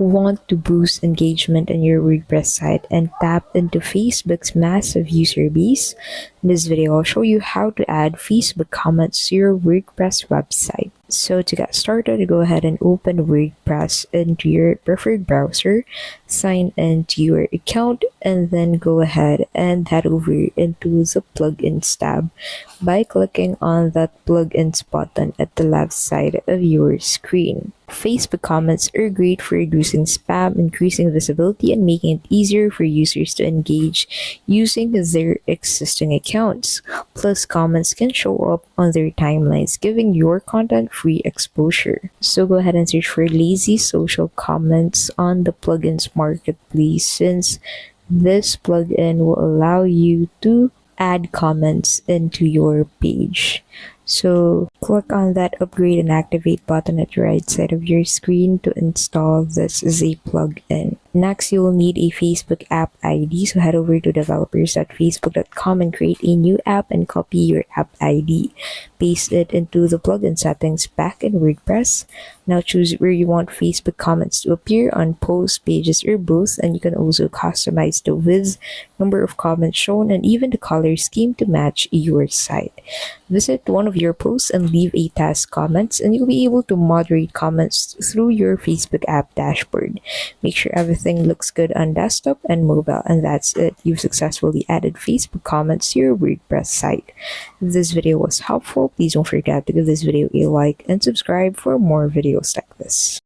Want to boost engagement on your WordPress site and tap into Facebook's massive user base? In this video, I'll show you how to add Facebook comments to your WordPress website. So to get started, go ahead and open WordPress into your preferred browser, sign into your account, and then go ahead and head over into the plugins tab by clicking on that plugins button at the left side of your screen. Facebook comments are great for reducing spam, increasing visibility, and making it easier for users to engage using their existing accounts. Plus, comments can show up on their timelines, giving your content free exposure. So go ahead and search for lazy social comments on the plugins marketplace, since this plugin will allow you to add comments into your page. So click on that upgrade and activate button at the right side of your screen to install this as a plugin. Next, you will need a Facebook app ID. So head over to developers.facebook.com and create a new app and copy your app ID. Paste it into the plugin settings back in WordPress. Now choose where you want Facebook comments to appear, on posts, pages, or both, and you can also customize the width, number of comments shown, and even the color scheme to match your site. Visit one of your posts and leave a task comments, and you'll be able to moderate comments through your Facebook app dashboard. Make sure everything looks good on desktop and mobile, and that's it. You've successfully added Facebook comments to your WordPress site. If this video was helpful, please don't forget to give this video a like and subscribe for more videos like this.